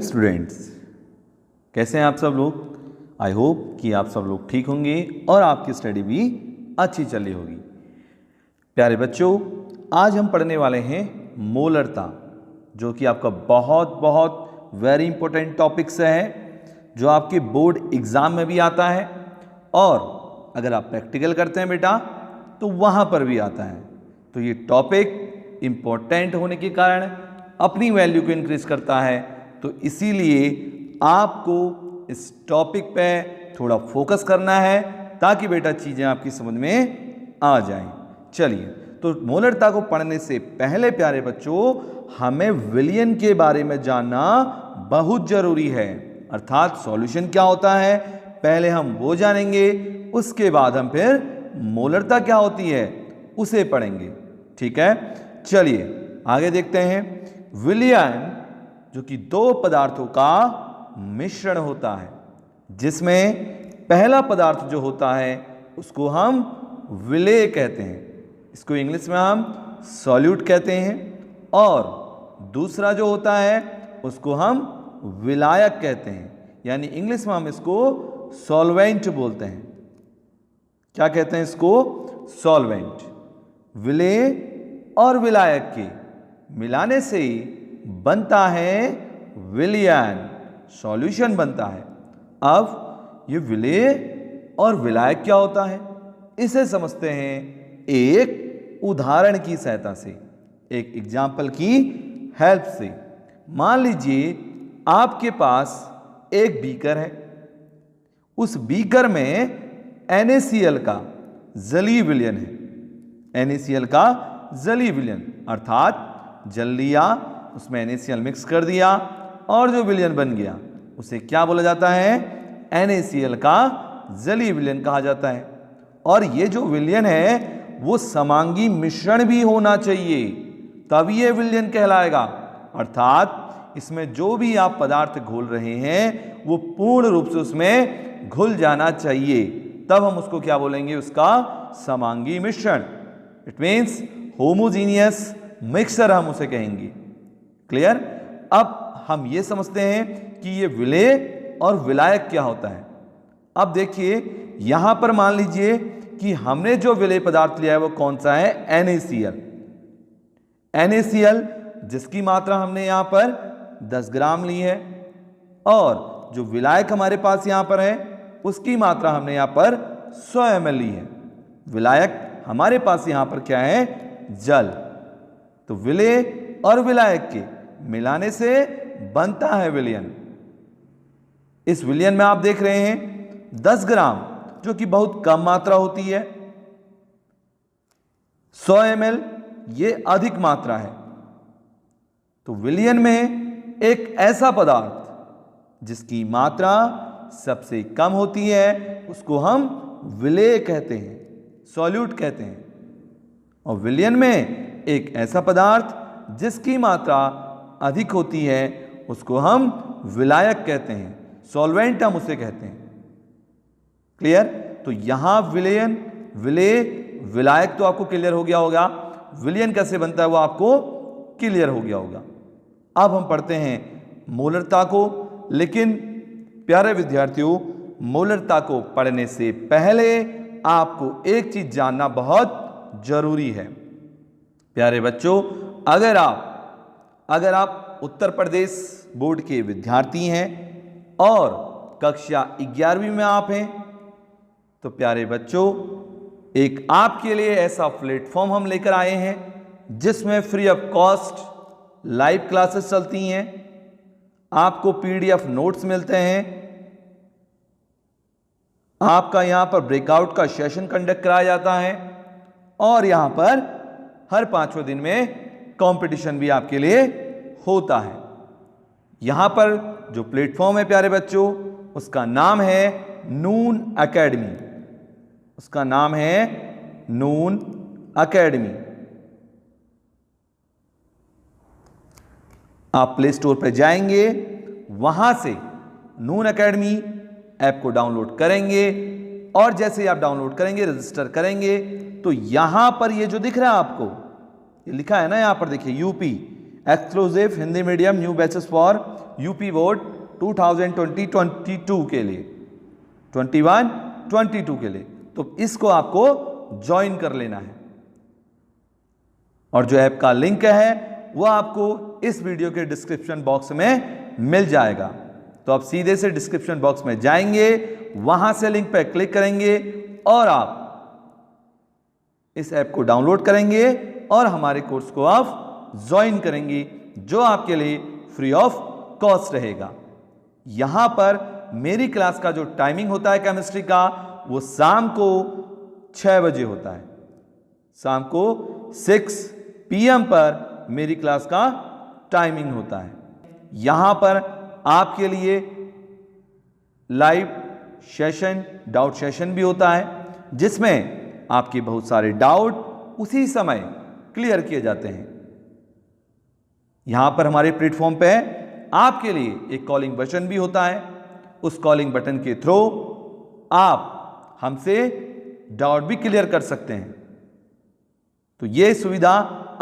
Students, कैसे हैं आप सब लोग। आई होप कि आप सब लोग ठीक होंगे और आपकी स्टडी भी अच्छी चल रही होगी। प्यारे बच्चों, आज हम पढ़ने वाले हैं मोलरता, जो कि आपका बहुत बहुत वेरी इंपॉर्टेंट टॉपिक्स है, जो आपके बोर्ड एग्जाम में भी आता है और अगर आप प्रैक्टिकल करते हैं बेटा तो वहाँ पर भी आता है। तो ये टॉपिक इम्पोर्टेंट होने के कारण अपनी वैल्यू को इंक्रीज करता है, तो इसीलिए आपको इस टॉपिक पे थोड़ा फोकस करना है ताकि बेटा चीज़ें आपकी समझ में आ जाएं। चलिए, तो मोलरता को पढ़ने से पहले प्यारे बच्चों हमें विलियन के बारे में जानना बहुत जरूरी है, अर्थात सॉल्यूशन क्या होता है पहले हम वो जानेंगे, उसके बाद हम फिर मोलरता क्या होती है उसे पढ़ेंगे। ठीक है, चलिए आगे देखते हैं। विलियन जो कि दो पदार्थों का मिश्रण होता है, जिसमें पहला पदार्थ जो होता है उसको हम विलेय कहते हैं, इसको इंग्लिश में हम सॉल्यूट कहते हैं, और दूसरा जो होता है उसको हम विलायक कहते हैं, यानी इंग्लिश में हम इसको सॉल्वेंट बोलते हैं। क्या कहते हैं इसको? सॉल्वेंट। विलेय और विलायक के मिलाने से बनता है विलियन, सॉल्यूशन बनता है। अब ये विलेय और विलायक क्या होता है इसे समझते हैं एक उदाहरण की सहायता से, एक एग्जाम्पल की हेल्प से। मान लीजिए आपके पास एक बीकर है, उस बीकर में NaCl का जलीय विलयन है। NaCl का जलीय विलयन अर्थात जल लिया, उसमें NaCl मिक्स कर दिया और जो विलयन बन गया उसे क्या बोला जाता है? NaCl का जलीय विलयन कहा जाता है। और ये जो विलयन है वो समांगी मिश्रण भी होना चाहिए, तभी ये विलयन कहलाएगा। अर्थात इसमें जो भी आप पदार्थ घोल रहे हैं वो पूर्ण रूप से उसमें घुल जाना चाहिए, तब हम उसको क्या बोलेंगे? उसका समांगी मिश्रण। इट मीन्स होमोजीनियस मिक्सचर हम उसे कहेंगे। क्लियर? अब हम ये समझते हैं कि ये विलेय और विलायक क्या होता है। अब देखिए यहां पर मान लीजिए कि हमने जो विलेय पदार्थ लिया है वो कौन सा है? NaCl। NaCl जिसकी मात्रा हमने यहां पर 10 ग्राम ली है, और जो विलायक हमारे पास यहां पर है उसकी मात्रा हमने यहां पर 100 ml ली है। विलायक हमारे पास यहां पर क्या है? जल। तो विलेय और विलायक के मिलाने से बनता है विलयन। इस विलयन में आप देख रहे हैं 10 ग्राम, जो कि बहुत कम मात्रा होती है। 100 ml ये अधिक मात्रा है। तो विलयन में एक ऐसा पदार्थ जिसकी मात्रा सबसे कम होती है उसको हम विलेय कहते हैं, सॉल्यूट कहते हैं। और विलयन में एक ऐसा पदार्थ जिसकी मात्रा अधिक होती है उसको हम विलायक कहते हैं, सॉल्वेंट हम उसे कहते हैं। क्लियर? तो यहां विलयन, विलेय, विलायक तो आपको क्लियर हो गया होगा, विलयन कैसे बनता है वो आपको क्लियर हो गया होगा। अब हम पढ़ते हैं मोलरता को, लेकिन प्यारे विद्यार्थियों मोलरता को पढ़ने से पहले आपको एक चीज जानना बहुत जरूरी है। प्यारे बच्चों, अगर आप उत्तर प्रदेश बोर्ड के विद्यार्थी हैं और कक्षा 11वीं में आप हैं, तो प्यारे बच्चों एक आपके लिए ऐसा प्लेटफॉर्म हम लेकर आए हैं जिसमें free of cost live classes चलती हैं, आपको PDF नोट्स मिलते हैं, आपका यहां पर ब्रेकआउट का सेशन कंडक्ट कराया जाता है, और यहां पर हर 5वें दिन में कंपटीशन भी आपके लिए होता है। यहां पर जो प्लेटफॉर्म है प्यारे बच्चों उसका नाम है नून एकेडमी, उसका नाम है नून एकेडमी। आप प्ले स्टोर पर जाएंगे, वहां से नून एकेडमी ऐप को डाउनलोड करेंगे, और जैसे ही आप डाउनलोड करेंगे, रजिस्टर करेंगे, तो यहां पर ये जो दिख रहा है आपको, ये लिखा है ना यहां पर देखिए UP exclusive Hindi medium new batches for UP board 2020-22 के लिए, 21-22 के लिए। तो इसको आपको ज्वाइन कर लेना है और जो ऐप का लिंक है वो आपको इस वीडियो के डिस्क्रिप्शन बॉक्स में मिल जाएगा। तो आप सीधे से डिस्क्रिप्शन बॉक्स में जाएंगे, वहां से लिंक पर क्लिक करेंगे और आप इस ऐप को डाउनलोड करेंगे और हमारे कोर्स को आप ज्वाइन करेंगे, जो आपके लिए फ्री ऑफ कॉस्ट रहेगा। यहां पर मेरी क्लास का जो टाइमिंग होता है केमिस्ट्री का, वो शाम को 6 बजे होता है। शाम को 6 PM पर मेरी क्लास का टाइमिंग होता है। यहां पर आपके लिए लाइव सेशन, डाउट सेशन भी होता है, जिसमें आपके बहुत सारे डाउट उसी समय क्लियर किए जाते हैं। यहां पर हमारे प्लेटफॉर्म पे आपके लिए एक कॉलिंग बटन भी होता है। उस कॉलिंग बटन के थ्रू आप हमसे डाउट भी क्लियर कर सकते हैं। तो यह सुविधा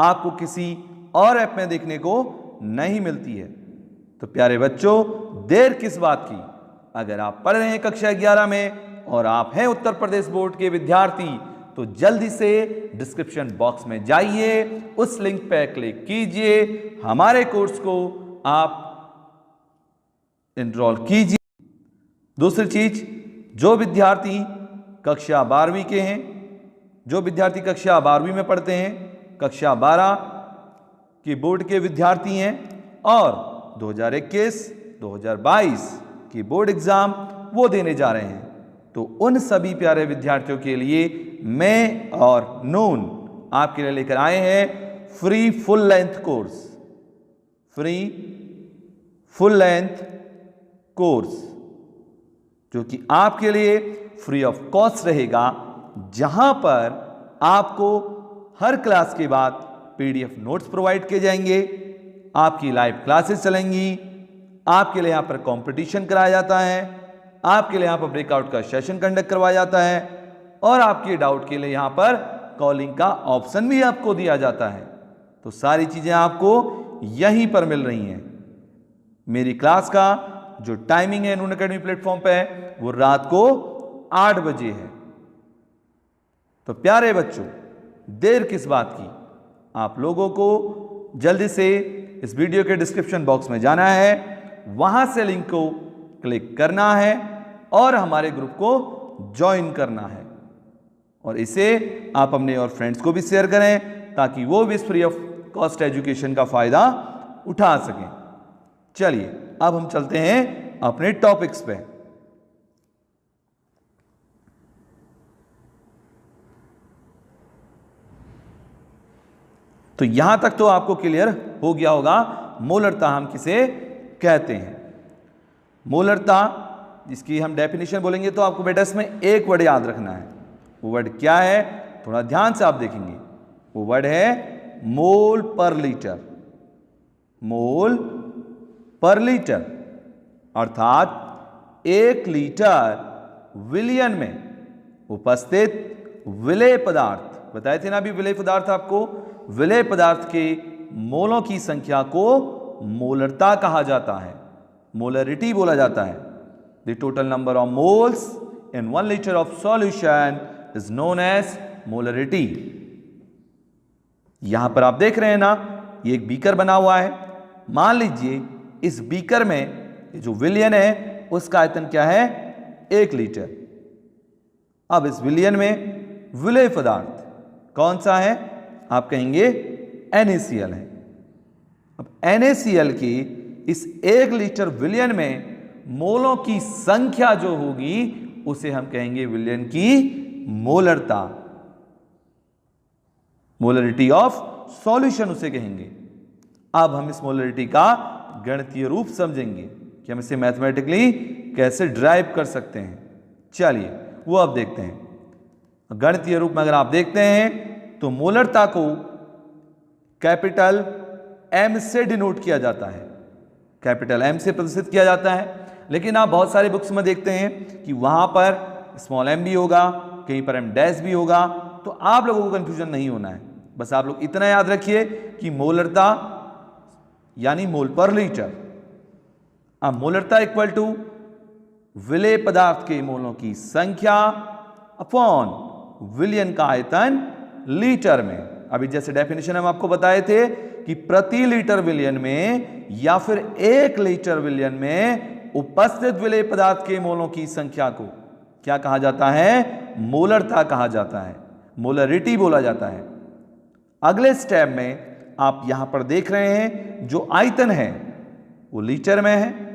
आपको किसी और ऐप में देखने को नहीं मिलती है। तो प्यारे बच्चों, देर किस बात की, अगर आप पढ़ रहे हैं कक्षा 11 में और आप हैं उत्तर प्रदेश बोर्ड के विद्यार्थी, तो जल्दी से डिस्क्रिप्शन बॉक्स में जाइए, उस लिंक पर क्लिक कीजिए, हमारे कोर्स को आप एनरोल कीजिए। दूसरी चीज, जो विद्यार्थी कक्षा 12वीं के हैं, जो विद्यार्थी कक्षा 12वीं में पढ़ते हैं, कक्षा 12 के बोर्ड के विद्यार्थी हैं और 2021-2022 की बोर्ड एग्जाम वो देने जा रहे हैं, तो उन सभी प्यारे विद्यार्थियों के लिए मैं और नून आपके लिए लेकर आए हैं free full length course. Free full length course जो कि आपके लिए फ्री ऑफ कॉस्ट रहेगा, जहां पर आपको हर क्लास के बाद PDF नोट्स प्रोवाइड किए जाएंगे, आपकी लाइव क्लासेस चलेंगी, आपके लिए यहां पर कंपटीशन कराया जाता है, आपके लिए यहां पर ब्रेकआउट का सेशन कंडक्ट करवाया जाता है और आपके डाउट के लिए यहां पर कॉलिंग का ऑप्शन भी आपको दिया जाता है। तो सारी चीजें आपको यहीं पर मिल रही हैं। मेरी क्लास का जो टाइमिंग है नून अकेडमी प्लेटफॉर्म पे, वो रात को 8 बजे है। तो प्यारे बच्चों, देर किस बात की, आप लोगों को जल्दी से इस वीडियो के डिस्क्रिप्शन बॉक्स में जाना है, वहां से लिंक को क्लिक करना है और हमारे ग्रुप को ज्वाइन करना है और इसे आप अपने और फ्रेंड्स को भी शेयर करें, ताकि वो भी इस फ्री ऑफ कॉस्ट एजुकेशन का फायदा उठा सकें। चलिए अब हम चलते हैं अपने टॉपिक्स पे। तो यहां तक तो आपको क्लियर हो गया होगा मोलरता हम किसे कहते हैं। मोलरता, जिसकी हम डेफिनेशन बोलेंगे, तो आपको बेटा इसमें एक वर्ड याद रखना है। वो वर्ड क्या है, थोड़ा ध्यान से आप देखेंगे। वो वर्ड है मोल पर लीटर। मोल पर लीटर अर्थात 1 लीटर विलियन में उपस्थित विलेय पदार्थ, बताए थे ना अभी विलेय पदार्थ आपको, विलेय पदार्थ के मोलों की संख्या को मोलरता कहा जाता है, मोलरिटी बोला जाता है। The total number of moles in 1 litre of solution is known as molarity. यहां पर आप देख रहे हैं ना, ये एक बीकर बना हुआ है। मान लीजिए इस बीकर में जो विलियन है उसका आयतन क्या है, 1 लीटर। अब इस विलियन में विलेय पदार्थ कौन सा है, आप कहेंगे NaCl है। अब NaCl की इस 1 लीटर विलियन में मोलों की संख्या जो होगी उसे हम कहेंगे विलियन की मोलरता, मोलरिटी ऑफ सॉल्यूशन उसे कहेंगे। अब हम इस मोलरिटी का गणितीय रूप समझेंगे कि हम इसे मैथमेटिकली कैसे ड्राइव कर सकते हैं। चलिए वो अब देखते हैं। गणितीय रूप में अगर आप देखते हैं तो मोलरता को कैपिटल M से डिनोट किया जाता है, कैपिटल M से प्रदर्शित किया जाता है। लेकिन आप बहुत सारे बुक्स में देखते हैं कि वहां पर स्मॉल m भी होगा, कहीं पर m डैश भी होगा। तो आप लोगों को कंफ्यूजन नहीं होना है, बस आप लोग इतना याद रखिए कि मोलरता यानी मोल पर लीटर। अब मोलरता इक्वल टू विलेय पदार्थ के मोलों की संख्या अपॉन विलयन का आयतन लीटर में। अभी जैसे डेफिनेशन हम आपको बताए थे कि प्रति लीटर विलयन में या फिर 1 लीटर विलयन में उपस्थित विलेय पदार्थ के मोलों की संख्या को क्या कहा जाता है? मोलरता कहा जाता है, मोलरिटी बोला जाता है। अगले स्टेप में आप यहां पर देख रहे हैं जो आयतन है वो लीटर में है,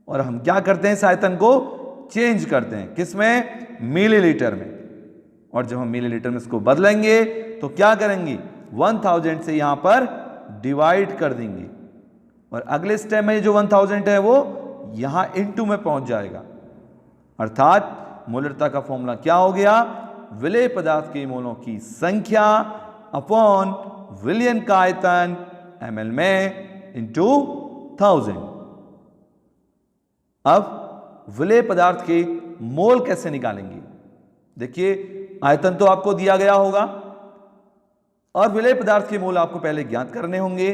और हम क्या करते हैं? इस आयतन को चेंज करते हैं, किसमें? मिलीलीटर में। और जब हम मिलीलीटर में इसको बदलेंगे तो क्या करेंगे? 1000 से यहां पर डिवाइड कर देंगे, और अगले स्टेप में जो 1000 है वो यहां इनटू में पहुंच जाएगा। अर्थात मोलरता का फॉर्मूला क्या हो गया? विलेय पदार्थ के मोलों की संख्या अपॉन विलयन का आयतन ml में इंटू 1000। अब विलेय पदार्थ के मोल कैसे निकालेंगे? देखिए आयतन तो आपको दिया गया होगा और विलेय पदार्थ के मोल आपको पहले ज्ञात करने होंगे।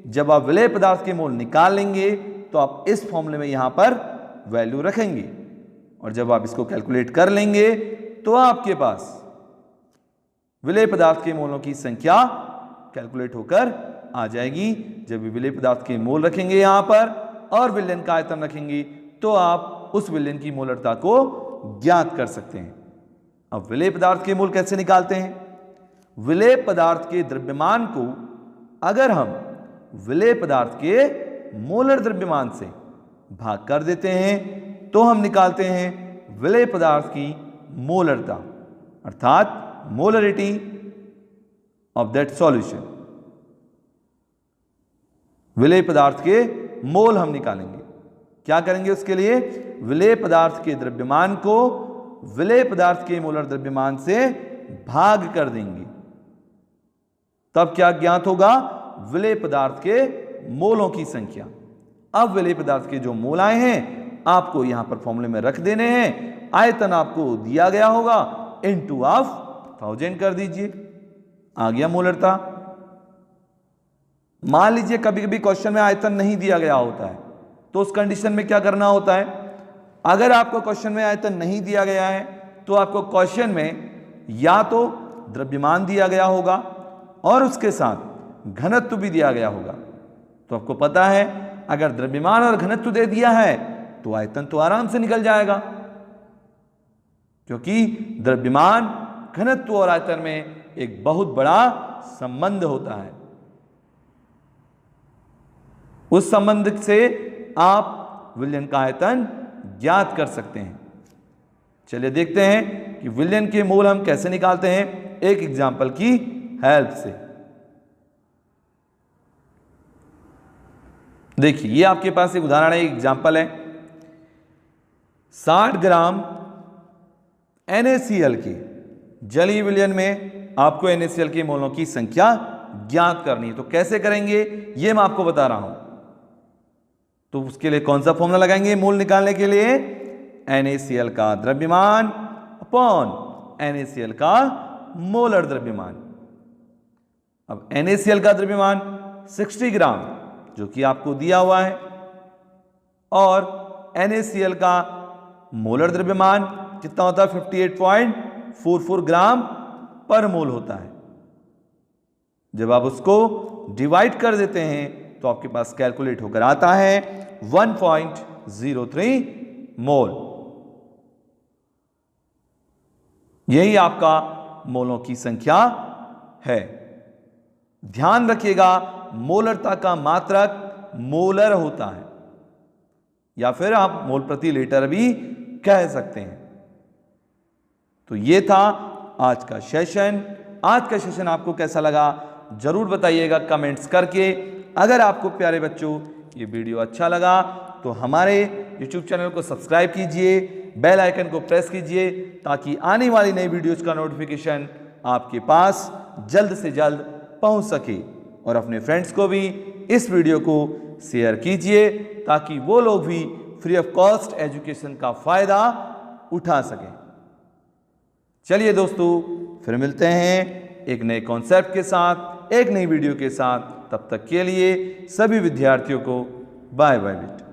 जब आप विलेय पदार्थ के मोल निकाल लेंगे तो आप इस फॉर्मूले में यहां पर वैल्यू रखेंगे, और जब आप इसको कैलकुलेट कर लेंगे तो आपके पास विलेय पदार्थ के मोलों की संख्या कैलकुलेट होकर आ जाएगी। जब भी विलेय पदार्थ के मोल रखेंगे यहां पर और विलयन का आयतन रखेंगे तो आप उस विलयन की मोलरता को ज्ञात कर सकते हैं। अब विलेय पदार्थ के मोल कैसे निकालते हैं? विलेय पदार्थ के द्रव्यमान को अगर हम विलेय पदार्थ के मोलर द्रव्यमान से भाग कर देते हैं तो हम निकालते हैं विलेय पदार्थ की मोलरता, अर्थात मोलरिटी ऑफ दैट सॉल्यूशन। विलेय पदार्थ के मोल हम निकालेंगे। क्या करेंगे उसके लिए? विलेय पदार्थ के द्रव्यमान को विलेय पदार्थ के मोलर द्रव्यमान से भाग कर देंगे, तब क्या ज्ञात होगा? विलेय पदार्थ के मोलों की संख्या। अब विलेय पदार्थ के जो मोल आए हैं आपको यहां पर फॉर्मूले में रख देने हैं। आयतन आपको दिया गया होगा, इनटू ऑफ 1000 कर दीजिए, आ गया मोलरता। मान लीजिए कभी कभी क्वेश्चन में आयतन नहीं दिया गया होता है, तो उस कंडीशन में क्या करना होता है? अगर आपको क्वेश्चन में आयतन नहीं दिया गया है तो आपको क्वेश्चन में या तो द्रव्यमान दिया गया होगा और उसके साथ घनत्व भी दिया गया होगा। तो आपको पता है अगर द्रव्यमान और घनत्व दे दिया है तो आयतन तो आराम से निकल जाएगा, क्योंकि द्रव्यमान, घनत्व और आयतन में एक बहुत बड़ा संबंध होता है। उस संबंध से आप विलयन का आयतन ज्ञात कर सकते हैं। चलिए देखते हैं कि विलयन के मोल हम कैसे निकालते हैं एक एग्जाम्पल की हेल्प से। देखिए ये आपके पास एक उदाहरण है, एक एग्जाम्पल है। 60 ग्राम NaCl के जलीय विलयन में आपको NaCl के मोलों की संख्या ज्ञात करनी है। तो कैसे करेंगे ये मैं आपको बता रहा हूं। तो उसके लिए कौन सा फॉर्मूला लगाएंगे मोल निकालने के लिए? NaCl का द्रव्यमान अपॉन NaCl का मोलर द्रव्यमान। अब NaCl का द्रव्यमान 60 ग्राम जो कि आपको दिया हुआ है, और NaCl का मोलर द्रव्यमान कितना होता है? 58.44 ग्राम पर मोल होता है। जब आप उसको डिवाइड कर देते हैं तो आपके पास कैलकुलेट होकर आता है 1.03 मोल। यही आपका मोलों की संख्या है। ध्यान रखिएगा मोलरता का मात्रक मोलर होता है, या फिर आप मोल प्रति लीटर भी कह सकते हैं। तो ये था आज का सेशन। आज का सेशन आपको कैसा लगा जरूर बताइएगा कमेंट्स करके। अगर आपको प्यारे बच्चों ये वीडियो अच्छा लगा तो हमारे YouTube चैनल को सब्सक्राइब कीजिए, बेल आइकन को प्रेस कीजिए ताकि आने वाली नई वीडियोज का नोटिफिकेशन आपके पास जल्द से जल्द पहुंच सके। और अपने फ्रेंड्स को भी इस वीडियो को शेयर कीजिए ताकि वो लोग भी फ्री ऑफ कॉस्ट एजुकेशन का फायदा उठा सकें। चलिए दोस्तों फिर मिलते हैं एक नए कॉन्सेप्ट के साथ, एक नई वीडियो के साथ। तब तक के लिए सभी विद्यार्थियों को बाय बाय बेटा।